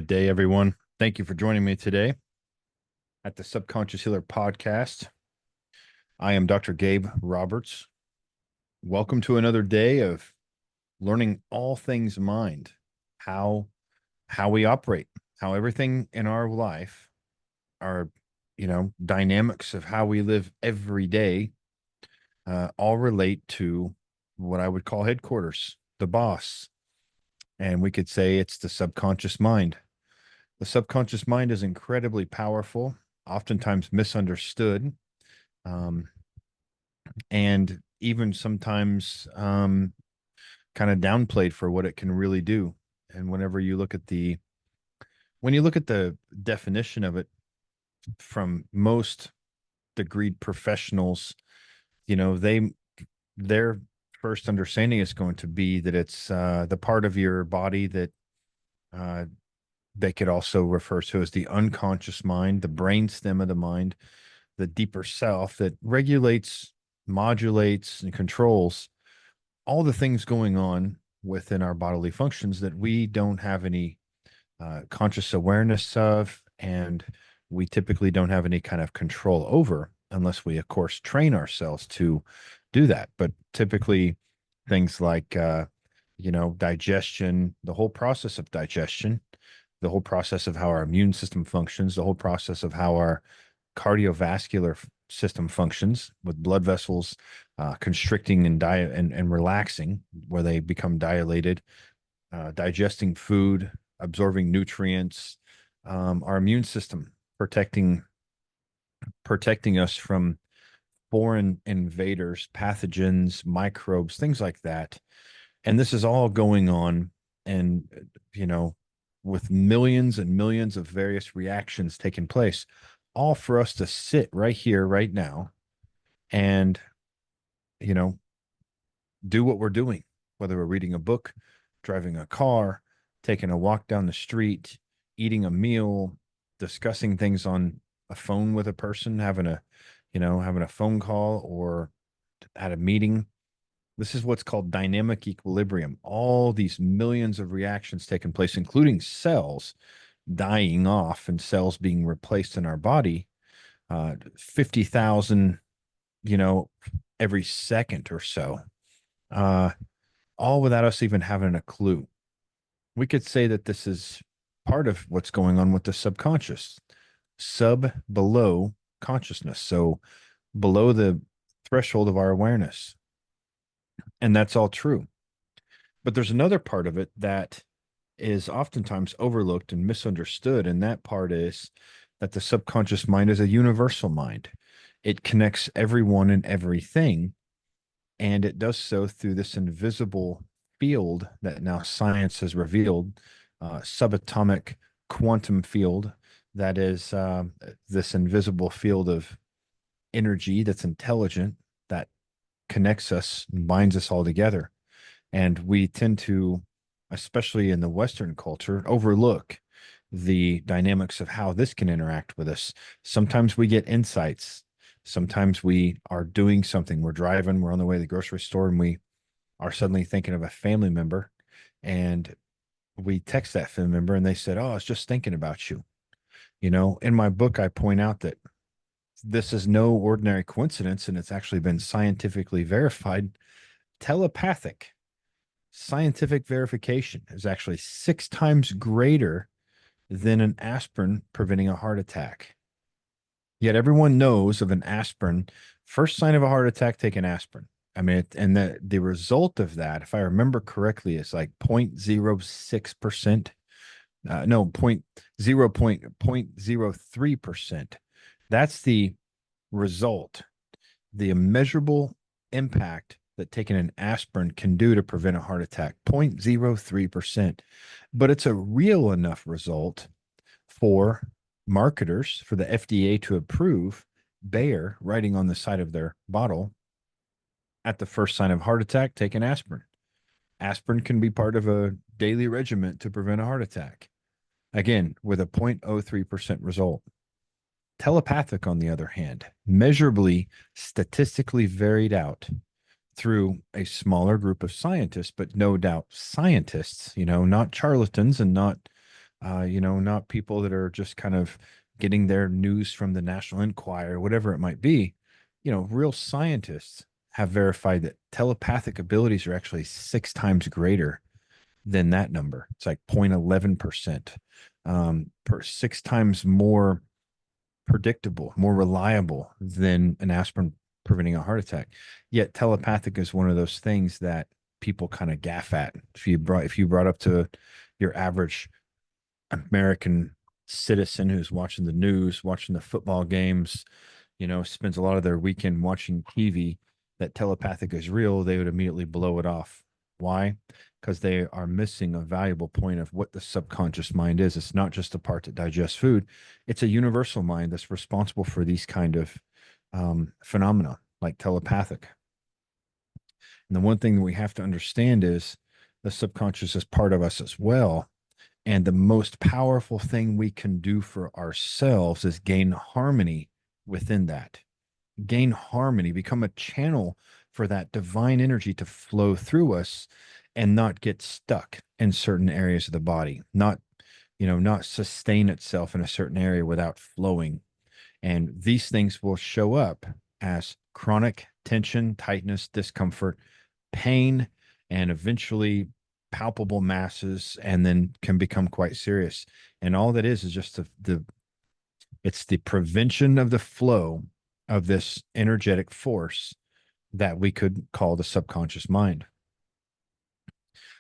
Good day, everyone. Thank you for joining me today at the Subconscious Healer podcast. I am Dr. Gabe Roberts. Welcome to another day of learning all things mind, how we operate, how everything in our life, our dynamics of how we live every day, all relate to what I would call headquarters, the boss, and we could say it's the subconscious mind. The subconscious mind is incredibly powerful, oftentimes misunderstood, um, and even sometimes kind of downplayed for what it can really do. And when you look at the definition of it from most degreed professionals, their first understanding is going to be that it's the part of your body that uh, they could also refer to as the unconscious mind, the brain stem of the mind, the deeper self that regulates, modulates, and controls all the things going on within our bodily functions that we don't have any conscious awareness of, and we typically don't have any kind of control over unless we, of course, train ourselves to do that. But typically, things like, digestion, the whole process of digestion, the whole process of how our immune system functions, the whole process of how our cardiovascular system functions with blood vessels constricting and and relaxing where they become dilated, digesting food, absorbing nutrients, our immune system protecting us from foreign invaders, pathogens, microbes, things like that. And this is all going on, and you know, with millions and millions of various reactions taking place, all for us to sit right here, right now, and you know, do what we're doing, whether we're reading a book, driving a car, taking a walk down the street, eating a meal, discussing things on a phone with a person, having a phone call or at a meeting. This is what's called dynamic equilibrium. All these millions of reactions taking place, including cells dying off and cells being replaced in our body, 50,000, every second or so, uh, all without us even having a clue. We could say that this is part of what's going on with the subconscious, below consciousness. So below the threshold of our awareness. And that's all true. But there's another part of it that is oftentimes overlooked and misunderstood. And that part is that the subconscious mind is a universal mind. It connects everyone and everything. And it does so through this invisible field that now science has revealed, subatomic quantum field, that is this invisible field of energy that's intelligent, that connects us and binds us all together. And we tend to, especially in the Western culture, overlook the dynamics of how this can interact with us. Sometimes we get insights. Sometimes we are doing something. We're driving, we're on the way to the grocery store, and we are suddenly thinking of a family member. And we text that family member and they said, "Oh, I was just thinking about you." In my book, I point out that this is no ordinary coincidence, and it's actually been scientifically verified. Telepathic scientific verification is actually 6 times greater than an aspirin preventing a heart attack. Yet everyone knows of an aspirin. First sign of a heart attack, take an aspirin. I mean, and the result of that, if I remember correctly, is like 0.06%. No, 0.03%. That's the result, the immeasurable impact that taking an aspirin can do to prevent a heart attack, 0.03%. But it's a real enough result for marketers, for the FDA to approve Bayer writing on the side of their bottle, at the first sign of heart attack, take an aspirin. Aspirin can be part of a daily regimen to prevent a heart attack. Again, with a 0.03% result. Telepathic, on the other hand, measurably, statistically varied out through a smaller group of scientists, but no doubt scientists, not charlatans and not Not people that are just kind of getting their news from the National Enquirer, whatever it might be. Real scientists have verified that telepathic abilities are actually 6 times greater than that number. It's like 0.11%, per 6 times more predictable, more reliable than an aspirin preventing a heart attack. Yet telepathic is one of those things that people kind of gaff at. If you brought up to your average American citizen who's watching the news, watching the football games, spends a lot of their weekend watching TV, that telepathic is real, they would immediately blow it off. Why? Because they are missing a valuable point of what the subconscious mind is. It's not just the part that digests food, it's a universal mind that's responsible for these kind of phenomena like telepathic. And the one thing that we have to understand is the subconscious is part of us as well. And the most powerful thing we can do for ourselves is gain harmony within that. Gain harmony, become a channel for that divine energy to flow through us and not get stuck in certain areas of the body, not sustain itself in a certain area without flowing. And these things will show up as chronic tension, tightness, discomfort, pain, and eventually palpable masses, and then can become quite serious. And all that is just it's the prevention of the flow of this energetic force that we could call the subconscious mind.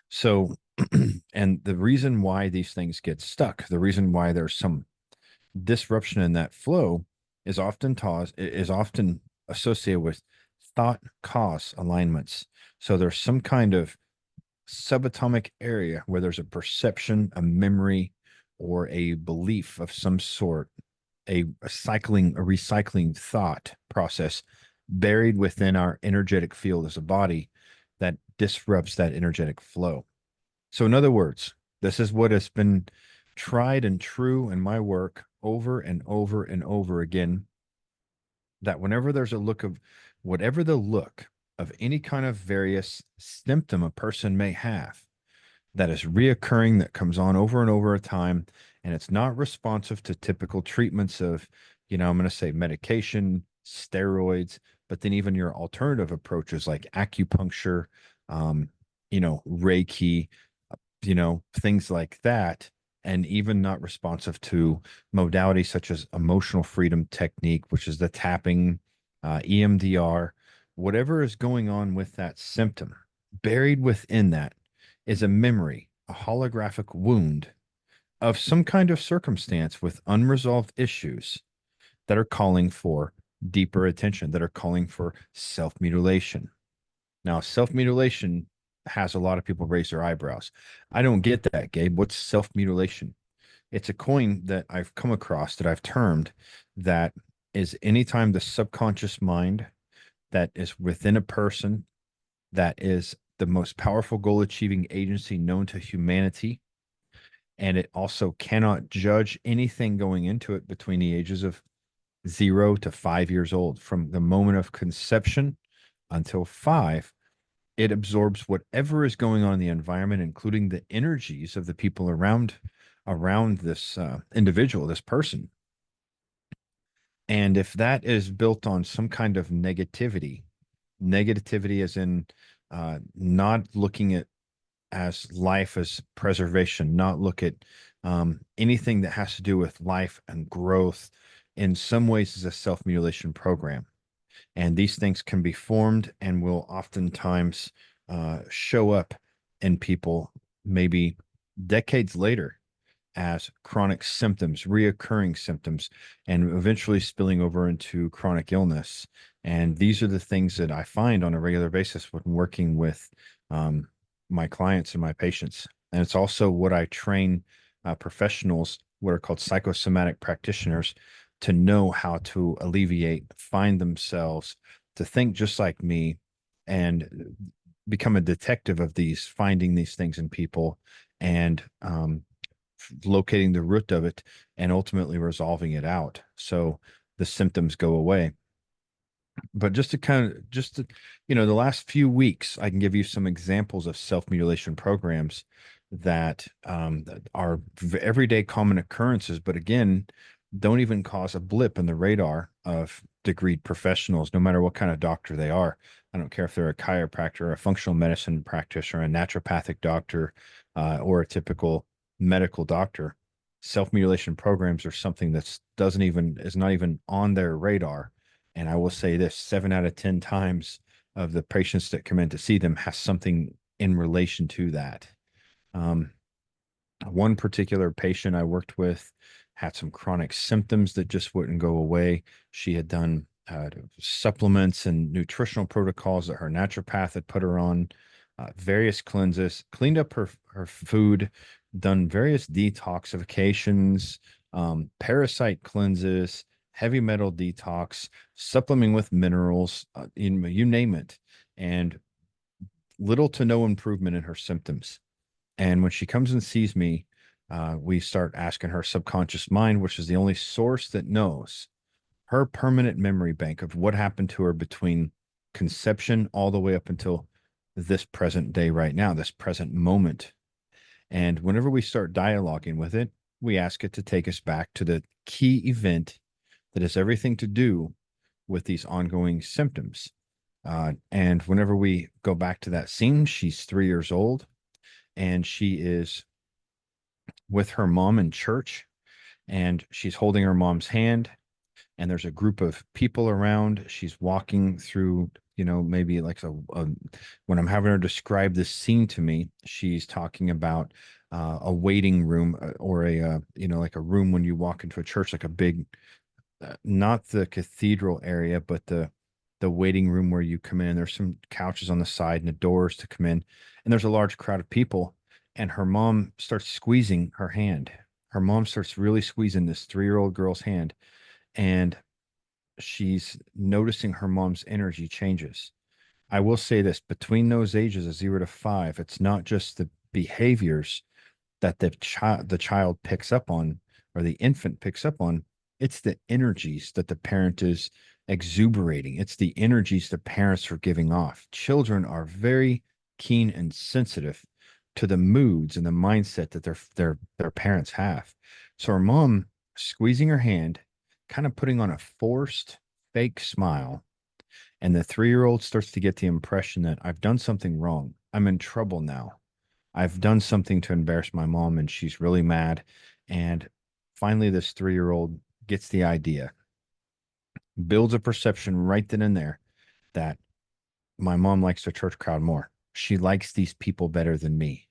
So, and the reason why these things get stuck, the reason why there's some disruption in that flow is often associated with thought cause alignments. So there's some kind of subatomic area where there's a perception, a memory, or a belief of some sort, a recycling thought process buried within our energetic field as a body that disrupts that energetic flow. So, in other words, this is what has been tried and true in my work over and over and over again, that whenever there's a look of whatever the look of any kind of various symptom a person may have that is reoccurring, that comes on over and over a time, and it's not responsive to typical treatments of, I'm going to say medication, steroids, but then even your alternative approaches like acupuncture, Reiki, things like that, and even not responsive to modalities such as emotional freedom technique, which is the tapping, EMDR, whatever is going on with that symptom, buried within that is a memory, a holographic wound of some kind of circumstance with unresolved issues that are calling for deeper attention, that are calling for self mutilation. Now, self mutilation has a lot of people raise their eyebrows. I don't get that, Gabe. What's self mutilation? It's a coin that I've come across that I've termed that is anytime the subconscious mind that is within a person that is the most powerful goal achieving agency known to humanity. And it also cannot judge anything going into it between the ages of 0 to 5 years old. From the moment of conception until 5, it absorbs whatever is going on in the environment, including the energies of the people around this individual, this person. And if that is built on some kind of negativity as in not looking at as life as preservation, not look at anything that has to do with life and growth, in some ways is a self-mutilation program. And these things can be formed and will oftentimes show up in people maybe decades later as chronic symptoms, reoccurring symptoms, and eventually spilling over into chronic illness. And these are the things that I find on a regular basis when working with my clients and my patients. And it's also what I train professionals, what are called psychosomatic practitioners, to know how to alleviate, find themselves, to think just like me, and become a detective of these, finding these things in people, and locating the root of it, and ultimately resolving it out so the symptoms go away. But the last few weeks, I can give you some examples of self mutilation programs that are everyday common occurrences, but again, don't even cause a blip in the radar of degreed professionals, no matter what kind of doctor they are. I don't care if they're a chiropractor, a functional medicine practitioner, a naturopathic doctor, or a typical medical doctor. Self-mutilation programs are something that's doesn't even is not even on their radar. And I will say this, 7 out of 10 times of the patients that come in to see them has something in relation to that. Um, one particular patient I worked with had some chronic symptoms that just wouldn't go away. She had done supplements and nutritional protocols that her naturopath had put her on, various cleanses, cleaned up her food, done various detoxifications, parasite cleanses, heavy metal detox, supplementing with minerals, you name it, and little to no improvement in her symptoms. And when she comes and sees me, we start asking her subconscious mind, which is the only source that knows her permanent memory bank of what happened to her between conception all the way up until this present day, right now, this present moment. And whenever we start dialoguing with it, we ask it to take us back to the key event that has everything to do with these ongoing symptoms. And whenever we go back to that scene, she's 3 years old and she is with her mom in church and she's holding her mom's hand and there's a group of people around. She's walking through, maybe like when I'm having her describe this scene to me, she's talking about a waiting room or like a room when you walk into a church, like a big, not the cathedral area, but the waiting room where you come in. There's some couches on the side and the doors to come in, and there's a large crowd of people. And her mom starts squeezing her hand. Her mom starts really squeezing this 3-year-old girl's hand, and she's noticing her mom's energy changes. I will say this, between those ages of 0 to 5, it's not just the behaviors that the child picks up on or the infant picks up on, it's the energies that the parent is exuberating. It's the energies the parents are giving off. Children are very keen and sensitive to the moods and the mindset that their parents have. So her mom squeezing her hand, kind of putting on a forced fake smile, and the 3-year-old starts to get the impression that I've done something wrong. I'm in trouble now. I've done something to embarrass my mom and she's really mad. And finally, this 3-year-old gets the idea, builds a perception right then and there that my mom likes the church crowd more. She likes these people better than me.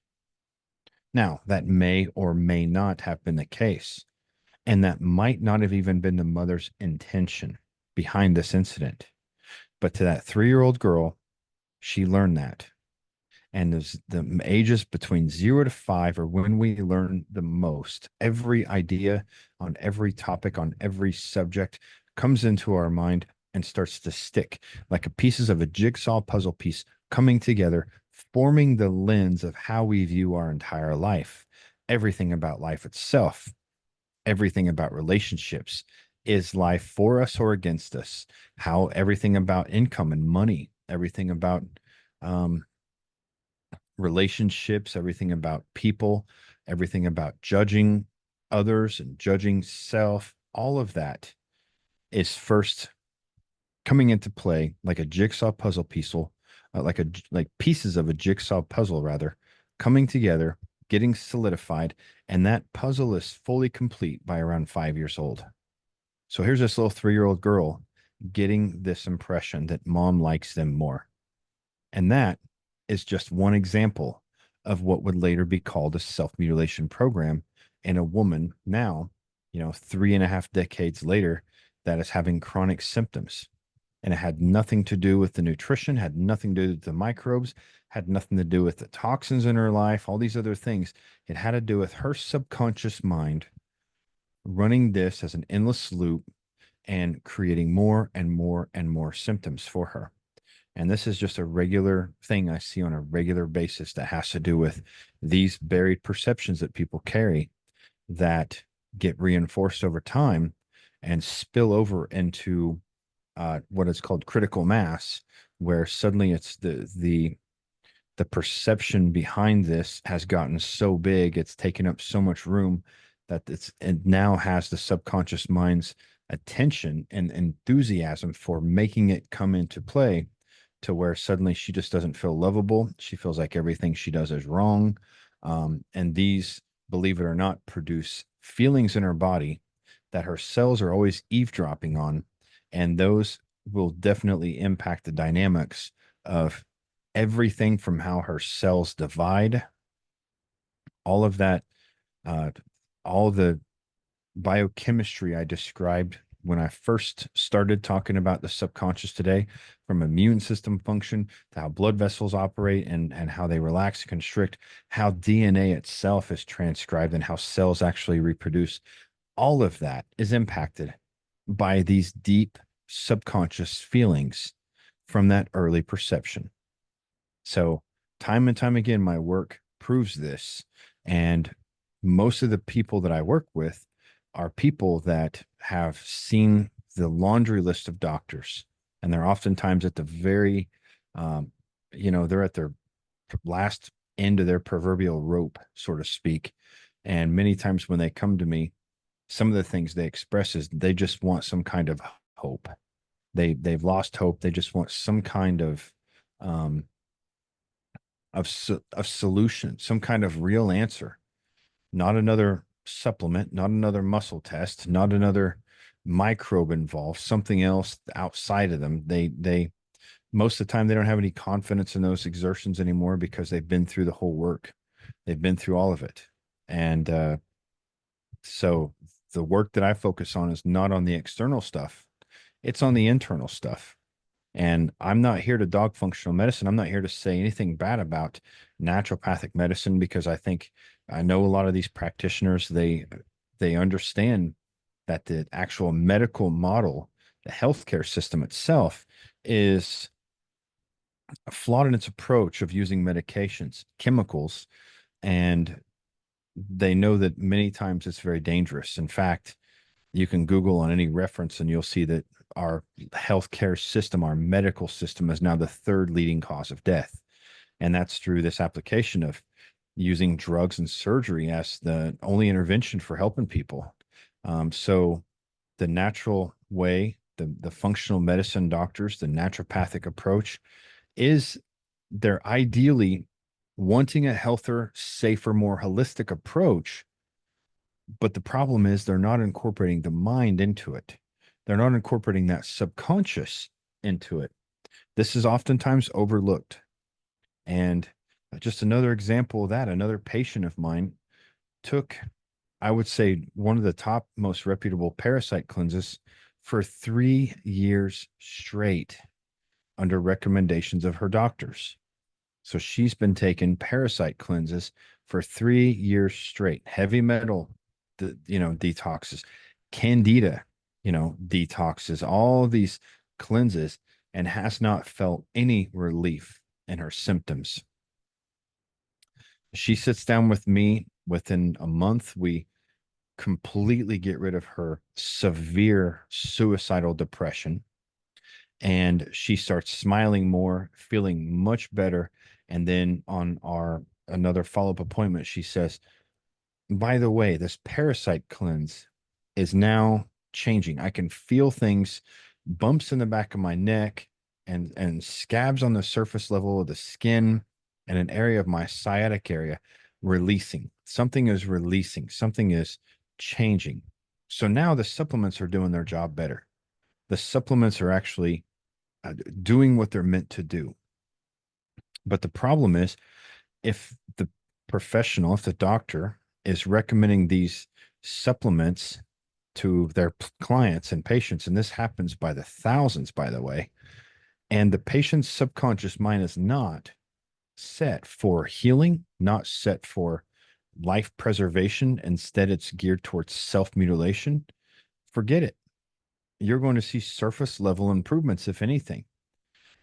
Now, that may or may not have been the case. And that might not have even been the mother's intention behind this incident. But to that 3-year-old girl, she learned that. And the ages between 0 to 5 are when we learn the most. Every idea on every topic, on every subject comes into our mind and starts to stick like pieces of a jigsaw puzzle piece coming together, forming the lens of how we view our entire life. Everything about life itself, everything about relationships. Is life for us or against us? How everything about income and money, everything about um, relationships, everything about people, everything about judging others and judging self, all of that is first coming into play like a jigsaw puzzle piece, like pieces of a jigsaw puzzle rather, coming together, getting solidified, and that puzzle is fully complete by around 5 years old. So here's this little 3-year-old girl getting this impression that mom likes them more. And that is just one example of what would later be called a self-mutilation program in a woman now, 3.5 decades later, that is having chronic symptoms. And it had nothing to do with the nutrition, had nothing to do with the microbes, had nothing to do with the toxins in her life, all these other things. It had to do with her subconscious mind running this as an endless loop and creating more and more and more symptoms for her. And this is just a regular thing I see on a regular basis that has to do with these buried perceptions that people carry that get reinforced over time and spill over into what is called critical mass, where suddenly it's the perception behind this has gotten so big, it's taken up so much room that it now has the subconscious mind's attention and enthusiasm for making it come into play, to where suddenly she just doesn't feel lovable. She feels like everything she does is wrong. And these, believe it or not, produce feelings in her body that her cells are always eavesdropping on. And those will definitely impact the dynamics of everything from how her cells divide, all of that, uh, all the biochemistry I described when I first started talking about the subconscious today, from immune system function to how blood vessels operate and how they relax and constrict, how DNA itself is transcribed and how cells actually reproduce. All of that is impacted by these deep subconscious feelings from that early perception. So, time and time again, my work proves this. And most of the people that I work with are people that have seen the laundry list of doctors, and they're oftentimes at the very, um, they're at their last end of their proverbial rope, so to speak. And many times when they come to me, some of the things they express is they just want some kind of hope. They've lost hope. They just want some kind um, of solution, some kind of real answer, not another supplement, not another muscle test, not another microbe involved, something else outside of them. They most of the time they don't have any confidence in those exertions anymore because they've been through the whole work. They've been through all of it. And so the work that I focus on is not on the external stuff. It's on the internal stuff. And I'm not here to dog functional medicine. I'm not here to say anything bad about naturopathic medicine, because I know a lot of these practitioners, they understand that the actual medical model, the healthcare system itself, is flawed in its approach of using medications, chemicals, and they know that many times it's very dangerous. In fact, you can Google on any reference and you'll see that our healthcare system, our medical system, is now the third leading cause of death. And that's through this application of using drugs and surgery as the only intervention for helping people. So the natural way, the functional medicine doctors, the naturopathic approach is, they're ideally wanting a healthier, safer, more holistic approach. But the problem is they're not incorporating the mind into it. They're not incorporating that subconscious into it. This is oftentimes overlooked. And just another example of that, another patient of mine took, I would say, one of the top most reputable parasite cleanses for 3 years straight under recommendations of her doctors. So she's been taking parasite cleanses for 3 years straight, heavy metal, detoxes, candida, detoxes, all these cleanses, and has not felt any relief in her symptoms. She sits down with me within a month. We completely get rid of her severe suicidal depression, and she starts smiling more, feeling much better. And then on our another follow-up appointment, she says, by the way, this parasite cleanse is now changing. I can feel things, bumps in the back of my neck, and scabs on the surface level of the skin, and an area of my sciatic area releasing. Something is releasing, something is changing. So now the supplements are doing their job better. The supplements are actually doing what they're meant to do. But the problem is, if the professional, if the doctor is recommending these supplements to their clients and patients, and this happens by the thousands, by the way, and the patient's subconscious mind is not set for healing, not set for life preservation, instead it's geared towards self-mutilation, forget it. You're going to see surface level improvements, if anything.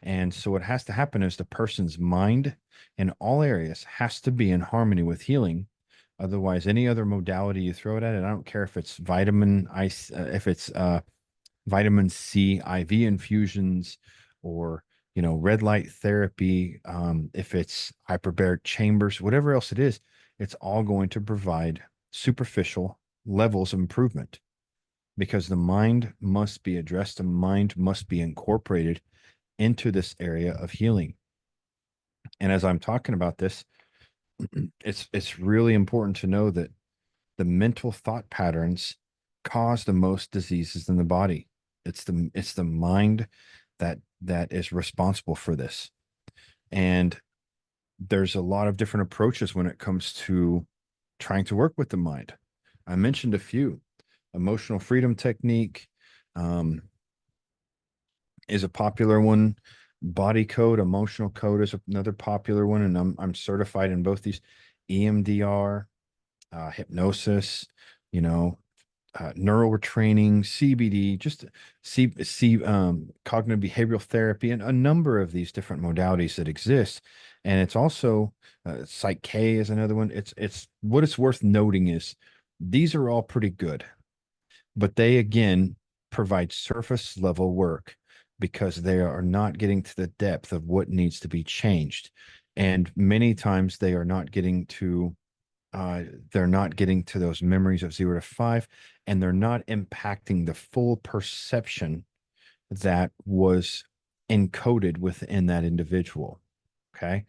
And so what has to happen is the person's mind in all areas has to be in harmony with healing. Otherwise, any other modality you throw it at, and I don't care if it's if it's vitamin C IV infusions, or red light therapy, if it's hyperbaric chambers, whatever else it is, it's all going to provide superficial levels of improvement because the mind must be addressed. The mind must be incorporated into this area of healing. And as I'm talking about this, it's really important to know that the mental thought patterns cause the most diseases in the body. It's the mind that is responsible for this. And there's a lot of different approaches when it comes to trying to work with the mind. I mentioned a few. Emotional freedom technique um, is a popular one. Body code, emotional code is another popular one, and I'm certified in both these. EMDR, hypnosis, you know, neural retraining, CBD, just cognitive behavioral therapy, and a number of these different modalities that exist. And it's also Psych K is another one. It's what it's worth noting is these are all pretty good, but they again provide surface level work because they are not getting to the depth of what needs to be changed. And many times they are not getting to they're not getting to those memories of 0 to 5, and they're not impacting the full perception that was encoded within that individual. Okay.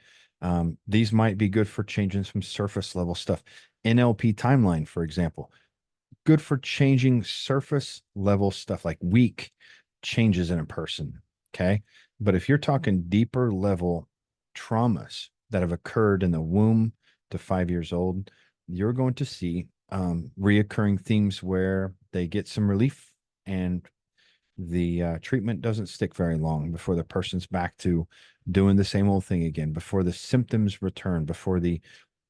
These might be good for changing some surface level stuff. NLP timeline, for example, good for changing surface level stuff like weak changes in a person. Okay. But if you're talking deeper level traumas that have occurred in the womb to 5 years old, you're going to see reoccurring themes where they get some relief and the treatment doesn't stick very long before the person's back to doing the same old thing again, before the symptoms return, before the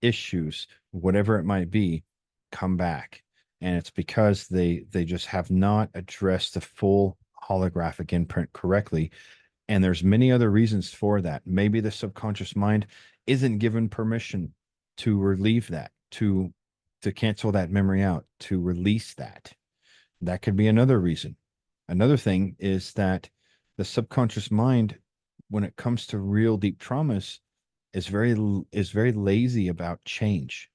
issues, whatever it might be, come back. And it's because they just have not addressed the full holographic imprint correctly. And there's many other reasons for that. Maybe the subconscious mind isn't given permission to relieve that, to cancel that memory out, to release that. That could be another reason. Another thing is that the subconscious mind, when it comes to real deep traumas, is very lazy about change.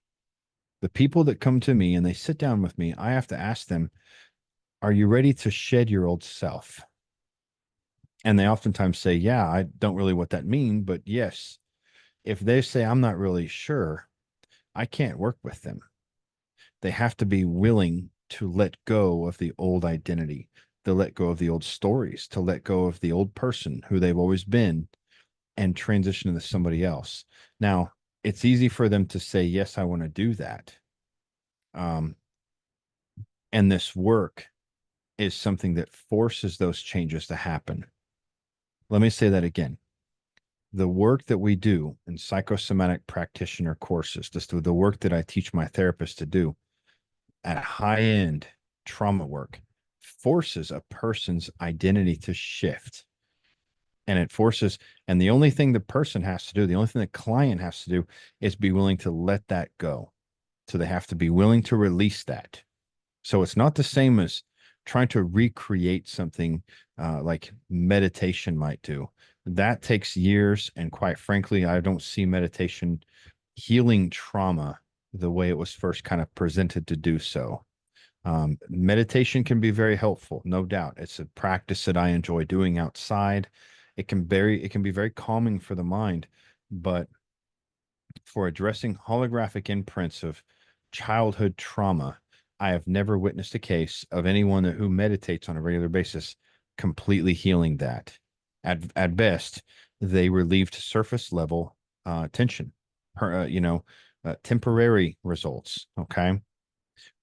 The people that come to me and they sit down with me, I have to ask them, "Are you ready to shed your old self?" And they oftentimes say, "Yeah, I don't really what that mean, but yes." If they say, "I'm not really sure," I can't work with them. They have to be willing to let go of the old identity, to let go of the old stories, to let go of the old person who they've always been and transition into somebody else. Now, it's easy for them to say, "Yes, I want to do that." Um, and this work is something that forces those changes to happen. Let me say that again. The work that we do in psychosomatic practitioner courses, this the work that I teach my therapists to do at high end trauma work, forces a person's identity to shift. And it forces, and the only thing the person has to do, the only thing the client has to do is be willing to let that go. So they have to be willing to release that. So it's not the same as trying to recreate something like meditation might do. That takes years. And quite frankly, I don't see meditation healing trauma the way it was first kind of presented to do so. Meditation can be very helpful, no doubt. It's a practice that I enjoy doing outside. It can be very calming for the mind, but for addressing holographic imprints of childhood trauma, I have never witnessed a case of anyone who meditates on a regular basis completely healing that. At best, they relieved surface level tension, temporary results. Okay.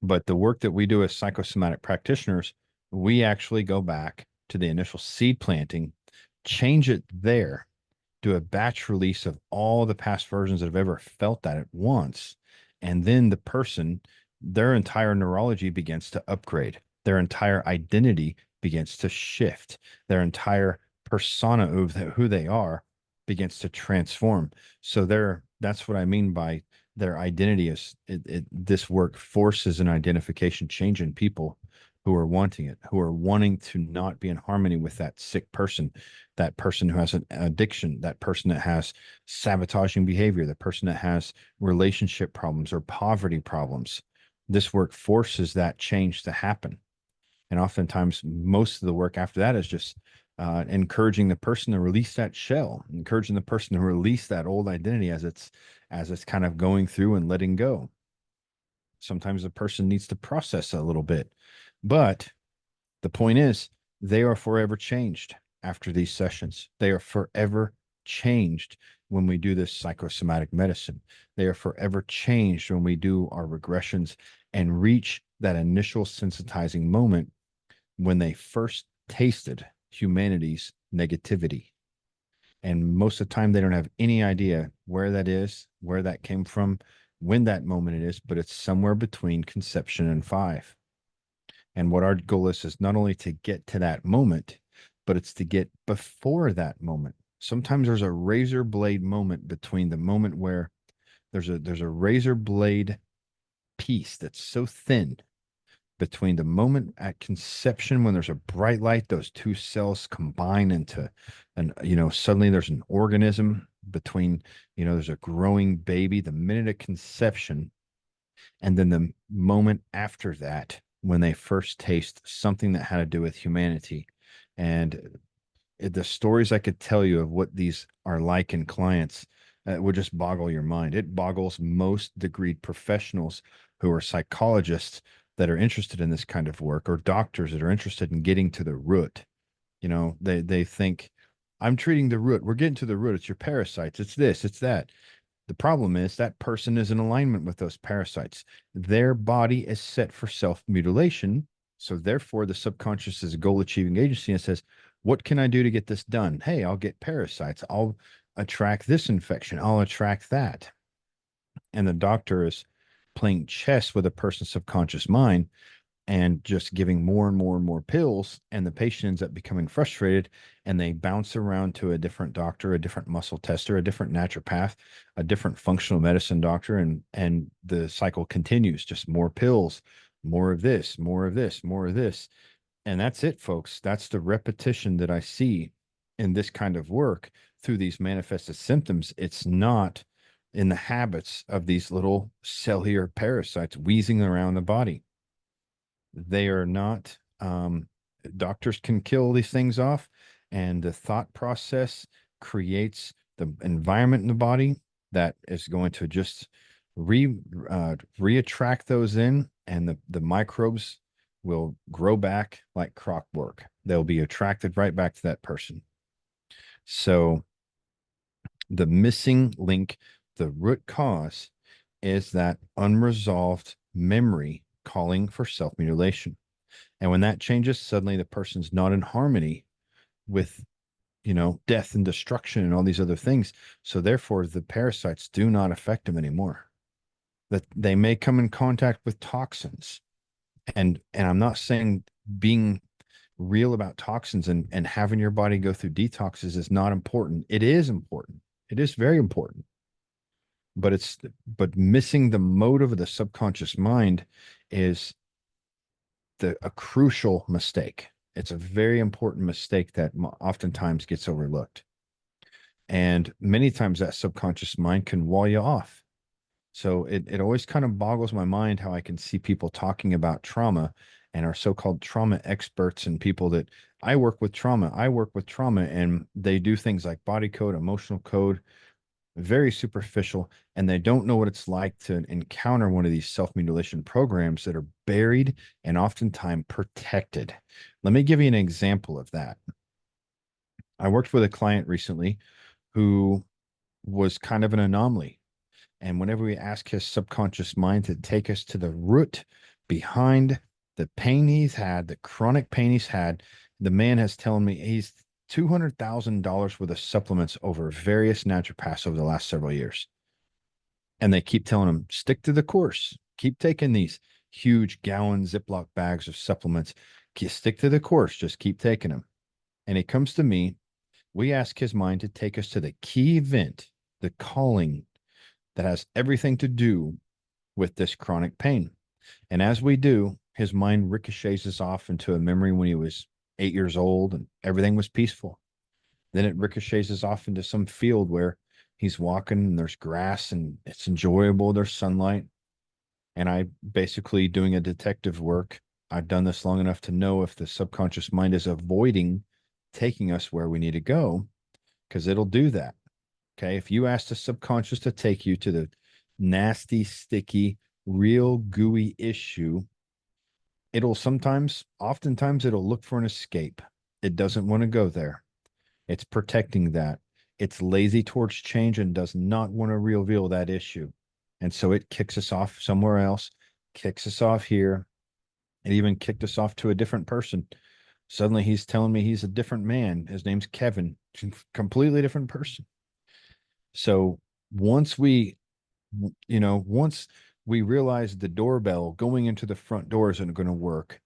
But the work that we do as psychosomatic practitioners, we actually go back to the initial seed planting, change it there, do a batch release of all the past versions that have ever felt that at once. And then the person, their entire neurology begins to upgrade, their entire identity begins to shift, their entire persona of who they are begins to transform. So that's what I mean by their identity is this work forces an identification change in people who are wanting it, who are wanting to not be in harmony with that sick person, that person who has an addiction, that person that has sabotaging behavior, the person that has relationship problems or poverty problems. This work forces that change to happen. And oftentimes, most of the work after that is just encouraging the person to release that shell, encouraging the person to release that old identity as it's kind of going through and letting go. Sometimes the person needs to process a little bit, but the point is, they are forever changed after these sessions. They are forever changed when we do this psychosomatic medicine. They are forever changed when we do our regressions and reach that initial sensitizing moment when they first tasted humanity's negativity. And most of the time, they don't have any idea where that is, where that came from, when that moment it is, but it's somewhere between conception and five. And what our goal is not only to get to that moment, but it's to get before that moment. Sometimes there's a razor blade moment between the moment where there's a razor blade piece that's so thin between the moment at conception when there's a bright light, those two cells combine into, and suddenly there's an organism between, there's a growing baby, the minute of conception, and then the moment after that when they first taste something that had to do with humanity. And the stories I could tell you of what these are like in clients would just boggle your mind. It boggles most degreed professionals who are psychologists that are interested in this kind of work, or doctors that are interested in getting to the root. They think, I'm treating the root. We're getting to the root. It's your parasites. It's this, it's that. The problem is that person is in alignment with those parasites. Their body is set for self-mutilation. So therefore, the subconscious is a goal-achieving agency and says, what can I do to get this done? Hey, I'll get parasites. I'll attract this infection. I'll attract that. And the doctor is playing chess with a person's subconscious mind and just giving more and more and more pills. And the patient ends up becoming frustrated and they bounce around to a different doctor, a different muscle tester, a different naturopath, a different functional medicine doctor. And the cycle continues, just more pills, more of this, more of this, more of this. And that's it, folks. That's the repetition that I see in this kind of work through these manifested symptoms. It's not in the habits of these little cellular parasites wheezing around the body. They are not, doctors can kill these things off, and the thought process creates the environment in the body that is going to just reattract those in, and the microbes will grow back like clockwork. They'll be attracted right back to that person. So the missing link, the root cause, is that unresolved memory calling for self-mutilation. And when that changes, suddenly the person's not in harmony with, death and destruction and all these other things. So therefore, the parasites do not affect them anymore. That they may come in contact with toxins. And I'm not saying being real about toxins and having your body go through detoxes is not important. It is important. It is very important. But missing the motive of the subconscious mind is a crucial mistake. It's a very important mistake that oftentimes gets overlooked. And many times that subconscious mind can wall you off. So it always kind of boggles my mind how I can see people talking about trauma and are so-called trauma experts and people that I work with trauma, and they do things like body code, emotional code, very superficial, and they don't know what it's like to encounter one of these self-mutilation programs that are buried and oftentimes protected. Let me give you an example of that. I worked with a client recently who was kind of an anomaly. And whenever we ask his subconscious mind to take us to the root behind the pain he's had, the chronic pain he's had, the man has telling me he's $200,000 worth of supplements over various naturopaths over the last several years. And they keep telling him, stick to the course, keep taking these huge gallon Ziploc bags of supplements, stick to the course, just keep taking them. And he comes to me. We ask his mind to take us to the key event, the calling that has everything to do with this chronic pain. And as we do, his mind ricochets us off into a memory when he was 8 years old and everything was peaceful. Then it ricochets us off into some field where he's walking and there's grass and it's enjoyable, there's sunlight. And I basically doing a detective work. I've done this long enough to know if the subconscious mind is avoiding taking us where we need to go, because it'll do that. Okay. If you ask the subconscious to take you to the nasty, sticky, real gooey issue, it'll oftentimes, it'll look for an escape. It doesn't want to go there. It's protecting that. It's lazy towards change and does not want to reveal that issue. And so it kicks us off somewhere else, kicks us off here. It even kicked us off to a different person. Suddenly he's telling me he's a different man. His name's Kevin, completely different person. So once we, once we realize the doorbell going into the front door isn't going to work,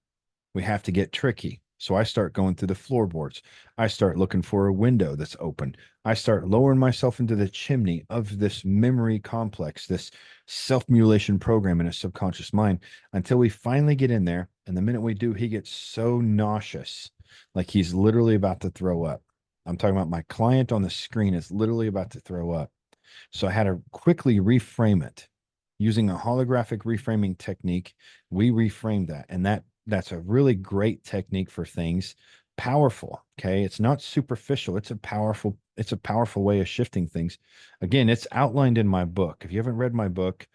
we have to get tricky. So I start going through the floorboards. I start looking for a window that's open. I start lowering myself into the chimney of this memory complex, this self mutilation program in his subconscious mind until we finally get in there. And the minute we do, he gets so nauseous, like he's literally about to throw up. I'm talking about my client on the screen is literally about to throw up. So I had to quickly reframe it using a holographic reframing technique. We reframed that, and that's a really great technique for things. Powerful. Okay. It's not superficial. It's a powerful way of shifting things. Again, it's outlined in my book. If you haven't read my book,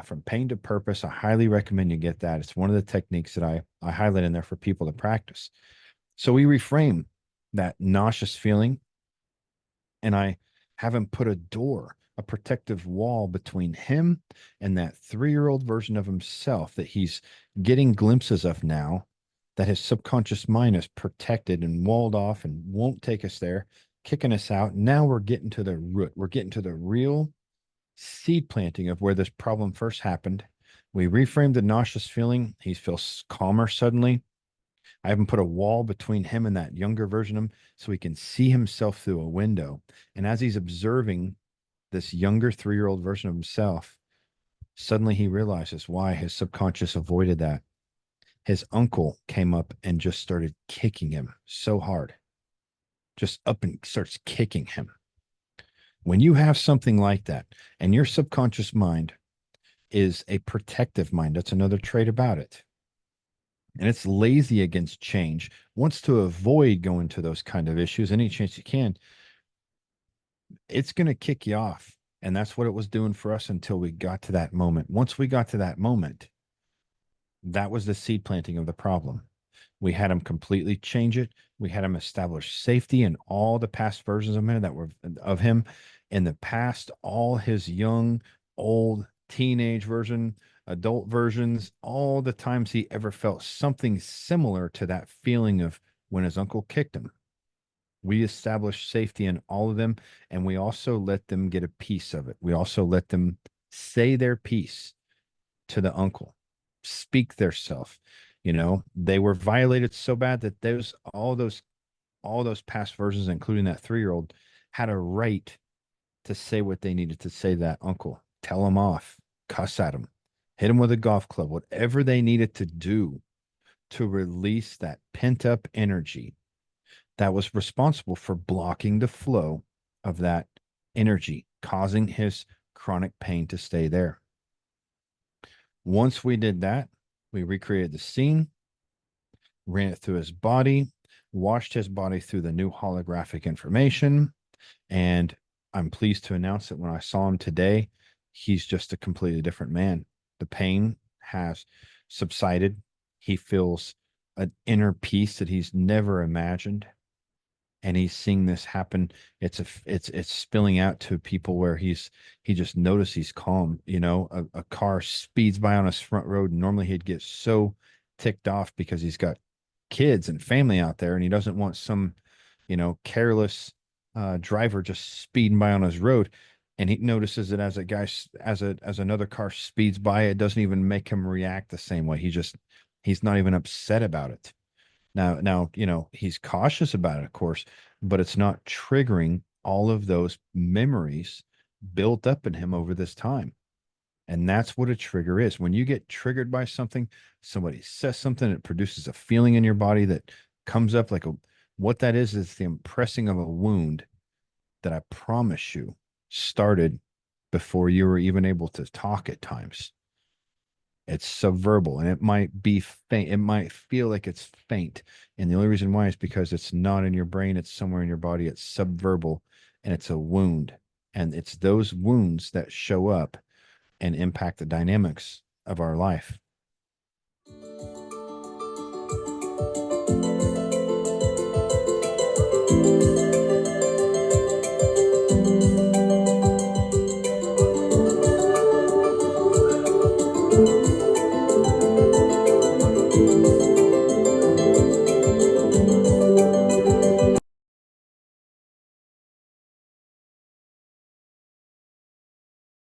From Pain to Purpose, I highly recommend you get that. It's one of the techniques that I highlight in there for people to practice. So we reframe that nauseous feeling, and I have him put a protective wall between him and that 3-year-old version of himself that he's getting glimpses of now, that his subconscious mind is protected and walled off and won't take us there, kicking us out. Now we're getting to the root. We're getting to the real seed planting of where this problem first happened. We reframed the nauseous feeling. He feels calmer suddenly. I haven't put a wall between him and that younger version of him so he can see himself through a window. And as he's observing this younger 3-year-old version of himself, suddenly he realizes why his subconscious avoided that. His uncle came up and just started kicking him so hard, just up and starts kicking him. When you have something like that, and your subconscious mind is a protective mind, that's another trait about it, and it's lazy against change, wants to avoid going to those kind of issues any chance you can, it's going to kick you off. And that's what it was doing for us until we got to that moment. Once we got to that moment, that was the seed planting of the problem. We had him completely change it. We had him establish safety in all the past versions of him that were of him in the past, all his young, old, teenage version, adult versions, all the times he ever felt something similar to that feeling of when his uncle kicked him. We established safety in all of them, and we also let them get a piece of it. We also let them say their piece to the uncle, speak their self. They were violated so bad that all those past versions, including that 3-year-old, had a right to say what they needed to say to that uncle, tell him off, cuss at him, hit him with a golf club, whatever they needed to do to release that pent up energy that was responsible for blocking the flow of that energy, causing his chronic pain to stay there. Once we did that, we recreated the scene, ran it through his body, washed his body through the new holographic information. And I'm pleased to announce that when I saw him today, he's just a completely different man. The pain has subsided. He feels an inner peace that he's never imagined. And he's seeing this happen. It's spilling out to people where he just noticed he's calm. A car speeds by on his front road, and normally he'd get so ticked off because he's got kids and family out there, and he doesn't want some careless driver just speeding by on his road. And he notices that as another car speeds by, it doesn't even make him react the same way. He's not even upset about it. Now, he's cautious about it, of course, but it's not triggering all of those memories built up in him over this time. And that's what a trigger is. When you get triggered by something, somebody says something, it produces a feeling in your body that comes up like a, what that is the impressing of a wound that I promise you started before you were even able to talk at times. It's subverbal and it might be faint. It might feel like it's faint. And the only reason why is because it's not in your brain, it's somewhere in your body. It's subverbal and it's a wound. And it's those wounds that show up and impact the dynamics of our life.